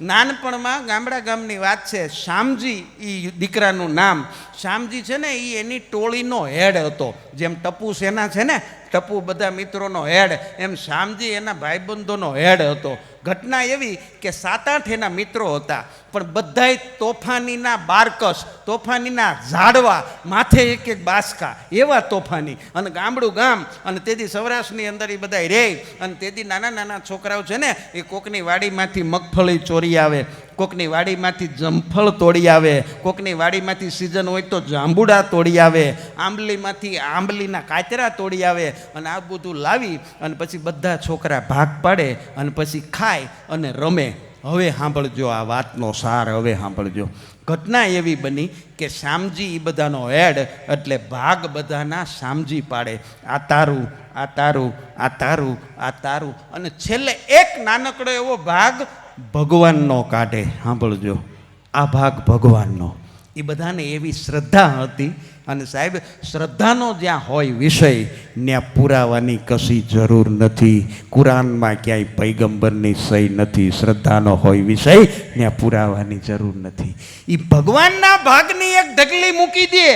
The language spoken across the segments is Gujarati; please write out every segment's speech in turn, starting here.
નાનપણમાં ગામડા ગામની વાત છે. શ્યામજી એ દીકરાનું નામ. શ્યામજી છે ને એ એની ટોળીનો હેડ હતો. જેમ ટપુ સેના છે ને, ટપુ બધા મિત્રોનો હેડ, એમ શ્યામજી એના ભાઈબંધોનો હેડ હતો. ઘટના એવી કે 7-8 એના મિત્રો હતા, પણ બધાય તોફાનીના બારકસ, તોફાનીના ઝાડવા, માથે એક એક બાસકા, એવા તોફાની. અને ગામડું ગામ, અને તેથી સૌરાષ્ટ્રની અંદર એ બધા રહે. અને તેથી નાના નાના છોકરાઓ છે ને એ કોકની વાડીમાંથી મગફળી ચોરી આવે, કોકની વાડીમાંથી જમફળ તોડી આવે, કોકની વાડીમાંથી સિઝન હોય તો જાંબુડા તોડી આવે, આંબલીમાંથી આંબલીના કાચરા તોડી આવે. અને આ બધું લાવી અને પછી બધા છોકરા ભાગ પાડે અને પછી ખાય અને રમે. હવે સાંભળજો આ વાતનો સાર, હવે સાંભળજો. ઘટના એવી બની કે શ્યામજી એ બધાનો હેડ, એટલે ભાગ બધાના શ્યામજી પાડે. આ તારું, આ તારું, આ તારું, આ તારું, અને છેલ્લે એક નાનકડો એવો ભાગ ભગવાનનો કાઢે. સાંભળજો, આ ભાગ ભગવાનનો. એ બધાને એવી શ્રદ્ધા હતી. અને સાહેબ, શ્રદ્ધાનો જ્યાં હોય વિષય, ત્યાં પુરાવાની કશી જરૂર નથી. કુરાનમાં ક્યાંય પૈગંબરની સહી નથી. શ્રદ્ધાનો હોય વિષય, ત્યાં પુરાવાની જરૂર નથી. એ ભગવાનના ભાગની એક ઢગલી મૂકી દે.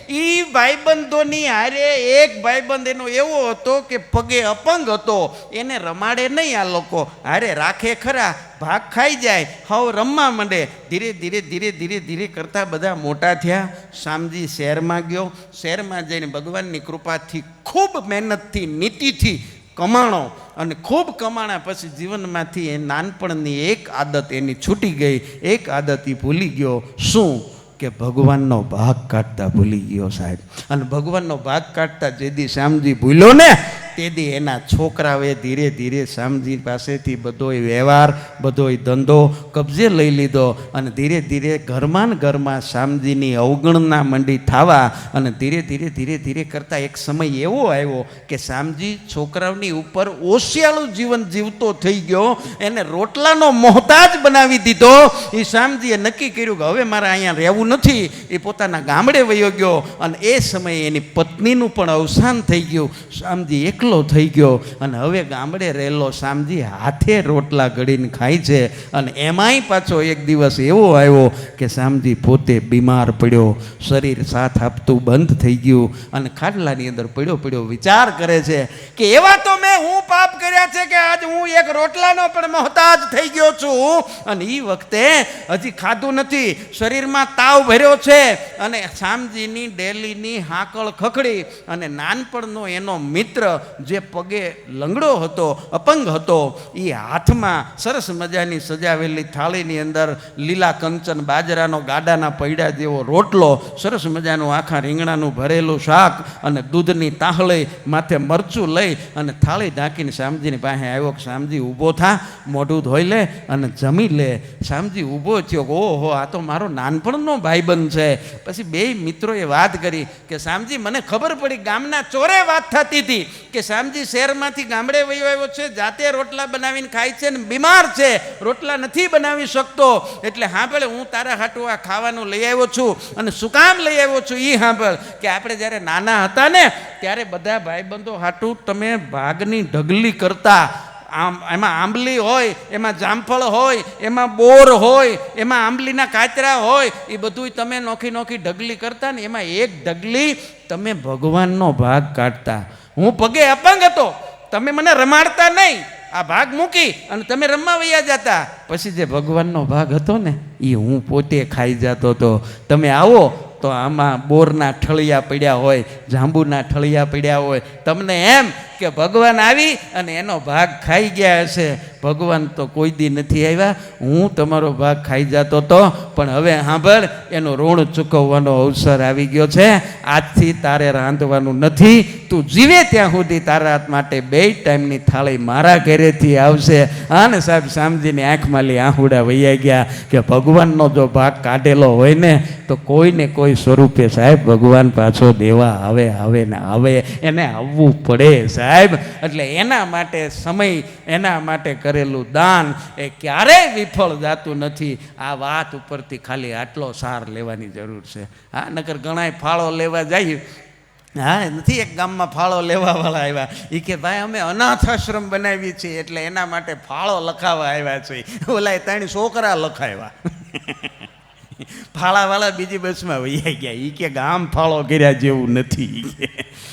એ ભાઈબંધોની હારે એક ભાઈબંધ એનો એવો હતો કે પગે અપંગ હતો, એને રમાડે નહીં આ લોકો, હારે રાખે ખરા, ભાગ ખાઈ જાય, હવે રમવા માંડે. ધીરે ધીરે ધીરે ધીરે ધીરે કરતાં બધા મોટા થયા. શ્યામજી શહેરમાં ગયો. શહેરમાં જઈને ભગવાનની કૃપાથી ખૂબ મહેનતથી નીતિથી કમાણો, અને ખૂબ કમાણા પછી જીવનમાંથી એ નાનપણની એક આદત એની છૂટી ગઈ. એક આદત એ ભૂલી ગયો. શું? કે ભગવાનનો ભાગ કાઢતા ભૂલી ગયો સાહેબ. અને ભગવાનનો ભાગ કાઢતા જેદી શ્યામજી ભૂલ્યો ને, તેથી એના છોકરાઓએ ધીરે ધીરે શ્યામજી પાસેથી બધોય વ્યવહાર, બધોય ધંધો કબજે લઈ લીધો. અને ધીરે ધીરે ઘરમાં ને ઘરમાં શ્યામજીની અવગણના મંડી થવા. અને ધીરે ધીરે ધીરે ધીરે કરતાં એક સમય એવો આવ્યો કે શ્યામજી છોકરાઓની ઉપર ઓશિયાળું જીવન જીવતો થઈ ગયો. એને રોટલાનો મોહતાજ બનાવી દીધો. એ શ્યામજીએ નક્કી કર્યું કે હવે મારે અહીંયા રહેવું નથી. એ પોતાના ગામડે વયો ગયો. અને એ સમયે એની પત્નીનું પણ અવસાન થઈ ગયું. શ્યામજી એકલો થઈ ગયો. અને હવે ગામડે રહેલો શ્યામજી હાથે રોટલા ઘડીને ખાય છે. અને એમાંય પાછો એક દિવસ એવો આવ્યો કે શ્યામજી પોતે બીમાર પડ્યો. શરીર સાથ આપતું બંધ થઈ ગયું. અને ખાટલાની અંદર પડ્યો પડ્યો વિચાર કરે છે કે એવા તો મેં હું પાપ કર્યા છે કે આજ હું એક રોટલાનો પણ મોહતાજ થઈ ગયો છું. અને એ વખતે હજી ખાધું નથી, શરીરમાં તાવ ભર્યો છે. અને શ્યામજીની ડેલીની હાકળ ખખડી. અને નાનપણનો એનો મિત્ર જે પગે લંગડો હતો, અપંગ હતો, એ હાથમાં સરસ મજાની સજાવેલી થાળીની અંદર લીલા કંચન બાજરાનો ગાડાના પૈડા જેવો રોટલો, સરસ મજાનું આખા રીંગણાનું ભરેલું શાક, અને દૂધની તાહળી, માથે મરચું લઈ અને થાળી ઢાંકીને શ્યામજીની પાસે આવ્યો. શ્યામજી ઊભો થા, મોઢું ધોઈ લે અને જમી લે. શ્યામજી ઊભો થયો. ઓહો, આ તો મારો નાનપણનો ભાઈબંધ છે. પછી બે મિત્રોએ વાત કરી કે શ્યામજી, મને ખબર પડી, ગામના ચોરે વાત થતી હતી કે શ્યામજી શહેરમાંથી ગામડે વયો આવ્યો છે, જાતે રોટલા બનાવીને ખાય છે ને બીમાર છે, રોટલા નથી બનાવી શકતો. એટલે સાંભળ, હું તારા હાટું આ ખાવાનું લઈ આવ્યો છું. અને શું કામ લઈ આવ્યો છું એ સાંભળ. કે આપણે જ્યારે નાના હતા ને, ત્યારે બધા ભાઈબંધો હાટું તમે ભાગની ઢગલી કરતા. એમાં આંબલી હોય, એમાં જામફળ હોય, એમાં બોર હોય, એમાં આંબલીના કાચરા હોય, એ બધું તમે નોખી નોખી ઢગલી કરતા ને. એમાં એક ઢગલી તમે ભગવાનનો ભાગ કાઢતા. હું પગે અપંગ હતો, તમે મને રમાડતા નહીં, આ ભાગ મૂકી અને તમે રમવા વયા જતા. પછી જે ભગવાનનો ભાગ હતો ને, એ હું પોતે ખાઈ જતો હતો. તમે આવો તો આમાં બોરના ઠળિયા પડ્યા હોય, જાંબુના ઠળિયા પડ્યા હોય. તમને એમ કે ભગવાન આવી અને એનો ભાગ ખાઈ ગયા હશે. ભગવાન તો કોઈ દી નથી આવ્યા, હું તમારો ભાગ ખાઈ જતો હતો. પણ હવે સાંભળ, એનો ઋણ ચૂકવવાનો અવસર આવી ગયો છે. આજથી તારે રાંધવાનું નથી. તું જીવે ત્યાં સુધી તારા માટે 2 ટાઈમની થાળી મારા ઘરેથી આવશે. અને સાહેબ, શ્યામજીની આંખમાં લી આહુડા વૈયા ગયા કે ભગવાનનો જો ભાગ કાઢેલો હોય ને, તો કોઈને કોઈ સ્વરૂપે સાહેબ ભગવાન પાછો દેવા આવે ને આવે. એને આવવું પડે સાહેબ. એટલે એના માટે સમય, એના માટે કરેલું દાન એ ક્યારેય વિફળ જાતું નથી. આ વાત ઉપરથી ખાલી આટલો સાર લેવાની જરૂર છે. હા, નકર ઘણાય ફાળો લેવા જાય હા, નથી એક ગામમાં ફાળો લેવાવાળા આવ્યા. એ કે ભાઈ અમે અનાથ આશ્રમ બનાવીએ છીએ એટલે એના માટે ફાળો લખાવા આવ્યા છે. ઓલા ત્રણ છોકરા લખાવ્યા. ફાળાવાળા બીજી બસમાં વૈયા ગયા. એ કે ગામ ફાળો કર્યા જેવું નથી.